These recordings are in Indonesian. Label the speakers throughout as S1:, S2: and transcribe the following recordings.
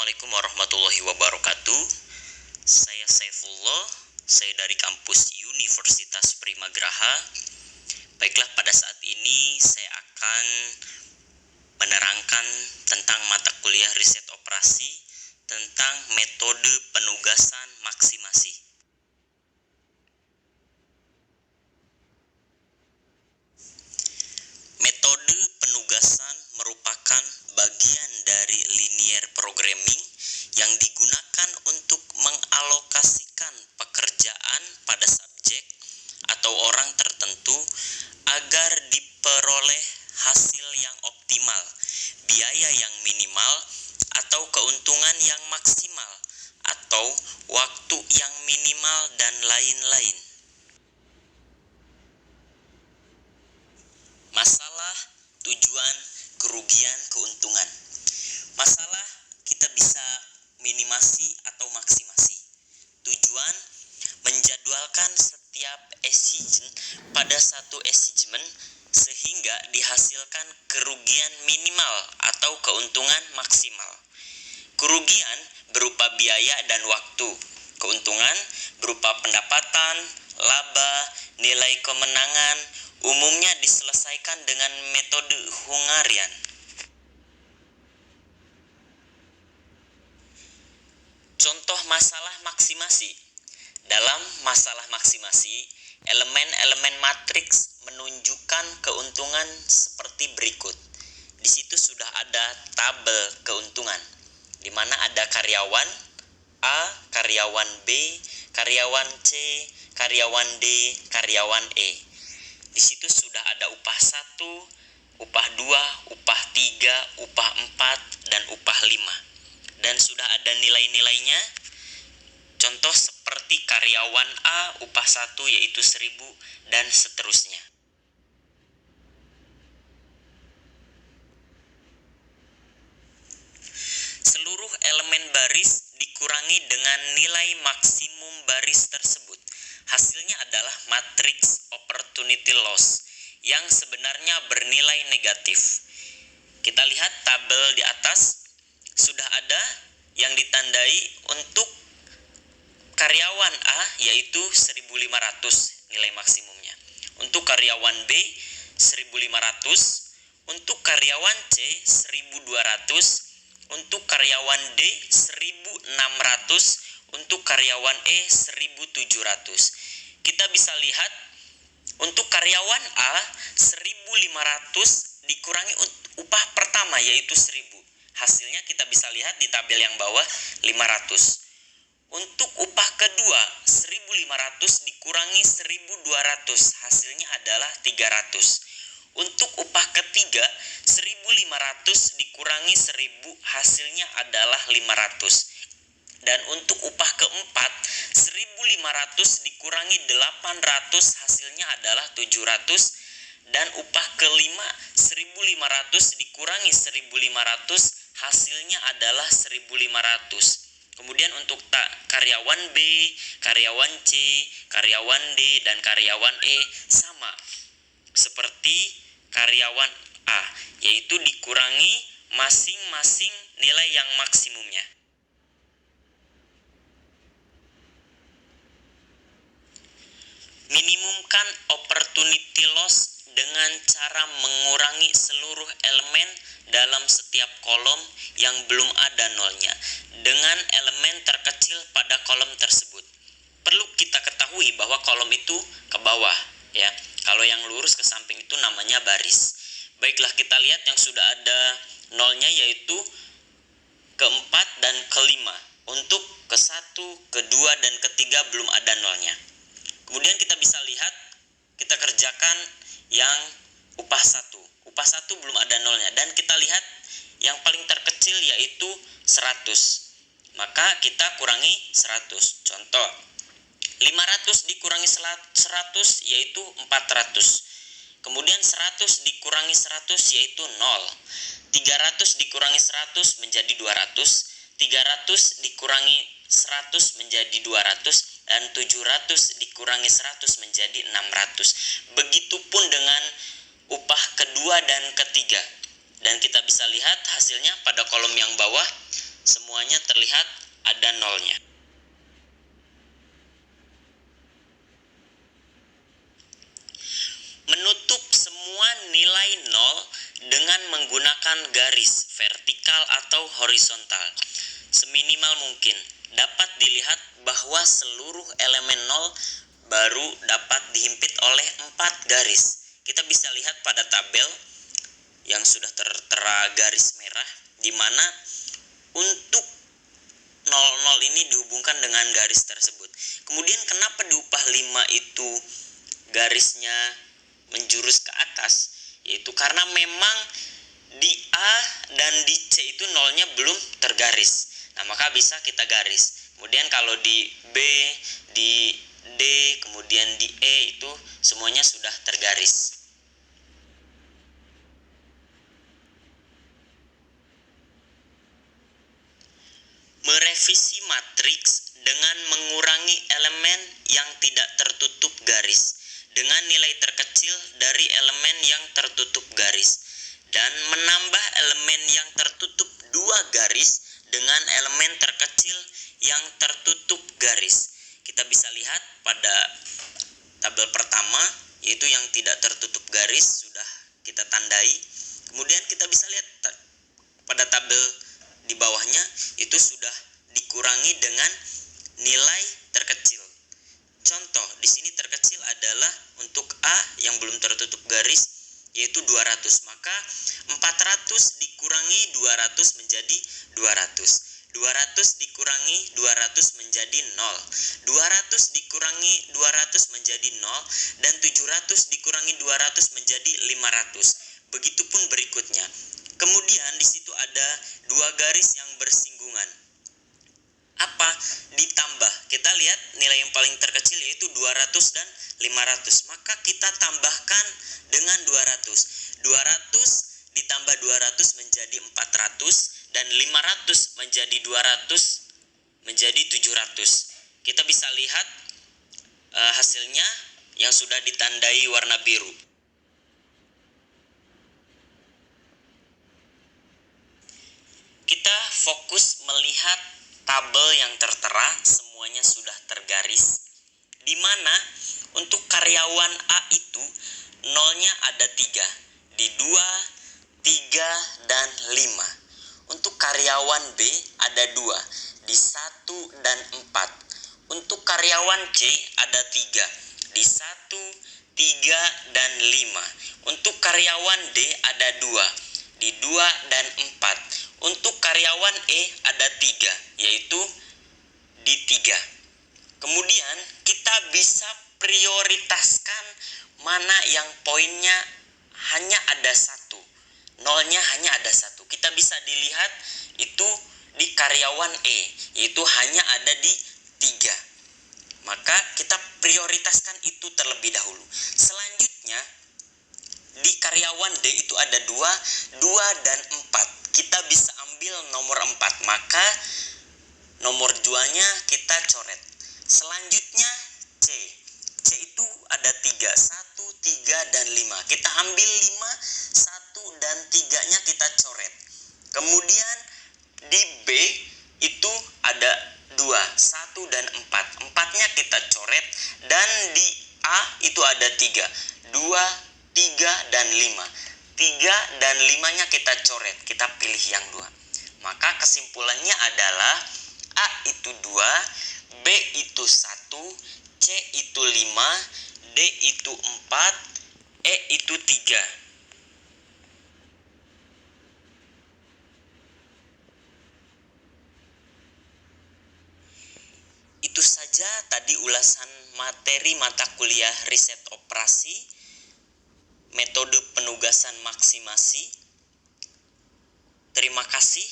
S1: Assalamualaikum warahmatullahi wabarakatuh. Saya Saifullah, saya dari kampus Universitas Primagraha. Baiklah, pada saat ini saya akan menerangkan tentang mata kuliah riset operasi tentang metode penugasan maksimasi. Metode penugasan merupakan bagian dari linear programming yang digunakan untuk mengalokasikan pekerjaan pada subjek atau orang tertentu agar diperoleh hasil yang optimal, biaya yang minimal, atau keuntungan yang maksimal, atau waktu yang minimal, dan lain-lain. Masalah, tujuan, kerugian, keuntungan. Masalah, kita bisa minimasi atau maksimasi. Tujuan, menjadwalkan setiap assignment pada satu assignment sehingga dihasilkan kerugian minimal atau keuntungan maksimal. Kerugian berupa biaya dan waktu. Keuntungan berupa pendapatan, laba, nilai kemenangan, umumnya diselesaikan dengan metode Hungarian. Contoh masalah maksimasi. Dalam masalah maksimasi, elemen-elemen matriks menunjukkan keuntungan seperti berikut. Di situ sudah ada tabel keuntungan, di mana ada karyawan A, karyawan B, karyawan C, karyawan D, karyawan E. Di situ sudah ada upah 1, upah 2, upah 3, upah 4, dan upah 5. Dan sudah ada nilai-nilainya. Contoh seperti karyawan A, upah 1 yaitu 1.000, dan seterusnya. Seluruh elemen baris dikurangi dengan nilai maksimum baris tersebut. Hasilnya adalah matriks opportunity loss yang sebenarnya bernilai negatif. Kita lihat tabel di atas, sudah ada yang ditandai untuk karyawan A yaitu 1.500 nilai maksimumnya. Untuk karyawan B 1.500, untuk karyawan C 1.200, untuk karyawan D 1.600, untuk karyawan E 1.700. Kita bisa lihat untuk karyawan A 1.500 dikurangi upah pertama yaitu 1.000. Hasilnya kita bisa lihat di tabel yang bawah 500. Untuk upah kedua 1.500 dikurangi 1.200, hasilnya adalah 300. Untuk upah ketiga 1.500 dikurangi 1.000, hasilnya adalah 500. Dan untuk upah keempat 1.500 dikurangi 800, hasilnya adalah 700. Dan upah kelima 1.500 dikurangi 1.500, hasilnya adalah 1.500. Kemudian untuk karyawan B, karyawan C, karyawan D, dan karyawan E sama seperti karyawan A, yaitu dikurangi masing-masing nilai yang maksimumnya. Minimumkan opportunity loss dengan cara mengurangi seluruh elemen dalam setiap kolom yang belum ada nolnya dengan elemen terkecil pada kolom tersebut. Perlu kita ketahui bahwa kolom itu ke bawah, ya. Kalau yang lurus ke samping itu namanya baris. Baiklah, kita lihat yang sudah ada nolnya yaitu keempat dan kelima. Untuk ke-1, ke-2, dan ketiga belum ada nolnya. Kemudian kita bisa lihat, kita kerjakan yang upah 1. Upah 1 belum ada nolnya. Dan kita lihat yang paling terkecil yaitu 100. Maka kita kurangi 100. Contoh, 500 dikurangi 100 yaitu 400. Kemudian 100 dikurangi 100 yaitu 0. 300 dikurangi 100 menjadi 200. 300 dikurangi 100 menjadi 200. Dan 700 dikurangi 100 menjadi 600. Begitupun dengan upah kedua dan ketiga. Dan kita bisa lihat hasilnya pada kolom yang bawah semuanya terlihat ada nolnya. Menutup semua nilai nol dengan menggunakan garis vertikal atau horizontal seminimal mungkin. Dapat dilihat bahwa seluruh elemen nol baru dapat dihimpit oleh 4 garis. Kita bisa lihat pada tabel yang sudah tertera garis merah, di mana untuk 00 ini dihubungkan dengan garis tersebut. Kemudian kenapa di upah 5 itu garisnya menjurus ke atas? Yaitu karena memang di A dan di C itu nolnya belum tergaris. Nah, maka bisa kita garis. Kemudian kalau di B, di D, kemudian di E itu semuanya sudah tergaris. Merevisi matriks dengan mengurangi elemen yang tidak tertutup garis dengan nilai terkecil dari elemen yang tertutup garis, dan menambah elemen yang tertutup 2 garis dengan elemen terkecil yang tertutup garis. Kita bisa lihat pada tabel pertama, yaitu yang tidak tertutup garis sudah kita tandai. Kemudian kita bisa lihat pada tabel di bawahnya itu sudah dikurangi dengan nilai terkecil. Contoh, di sini terkecil adalah untuk A yang belum tertutup garis, yaitu 200. Maka 400 dikurangi 200 menjadi 200. 200 dikurangi 200 menjadi 0. 200 dikurangi 200 menjadi 0. Dan 700 dikurangi 200 menjadi 500. Begitupun berikutnya. Kemudian di situ ada 2 garis yang bersinggungan. Apa? Ditambah. Kita lihat nilai yang paling terkecil yaitu 200 dan 500. Maka kita tambahkan dengan 200. 200 ditambah 200 menjadi 400 dan 500 menjadi 200 menjadi 700. Kita bisa lihat hasilnya yang sudah ditandai warna biru. Kita fokus melihat tabel yang tertera, semuanya sudah tergaris, di mana untuk karyawan A itu nolnya ada 3, di 2, 3, dan 5. Untuk karyawan B ada 2, di 1 dan 4. Untuk karyawan C ada 3, di 1, 3, dan 5. Untuk karyawan D ada 2, di 2 dan 4. Untuk karyawan E ada 3, yaitu di 3. Kemudian kita bisa prioritaskan mana yang poinnya hanya ada 1, nolnya hanya ada 1. Kita bisa dilihat itu di karyawan E, yaitu hanya ada di 3. Maka kita prioritaskan itu terlebih dahulu. Selanjutnya di karyawan D itu ada 2, 2 dan 4. Kita bisa ambil nomor 4, maka nomor 2-nya kita coret. Selanjutnya C. C itu ada 3, 1, 3, dan 5. Kita ambil 5, 1, dan 3-nya kita coret. Kemudian di B itu ada 2, 1, dan 4. 4-nya kita coret. Dan di A itu ada 3, 2, 3, dan 5. 3 dan 5-nya kita coret. Kita pilih yang 2. Maka kesimpulannya adalah A itu 2, B itu 1, C itu 5, D itu 4, E itu 3. Itu saja tadi ulasan materi mata kuliah riset operasi, metode penugasan maksimasi. Terima kasih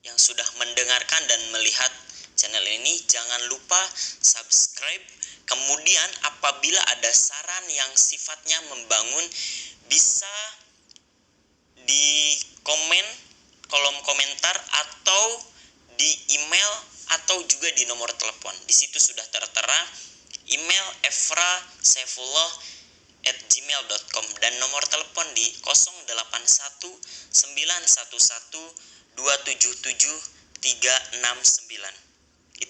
S1: yang sudah mendengarkan dan melihat channel ini. Jangan lupa subscribe. Kemudian apabila ada saran yang sifatnya membangun, bisa di komen kolom komentar atau di email atau juga di nomor telepon. Di situ sudah tertera email efrasaifullah@gmail.com dan nomor telepon di 081 911 277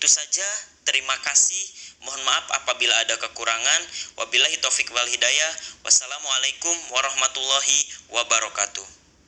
S1: Itu saja, terima kasih. Mohon maaf apabila ada kekurangan. Wabillahi taufik wal hidayah. Wassalamualaikum warahmatullahi wabarakatuh.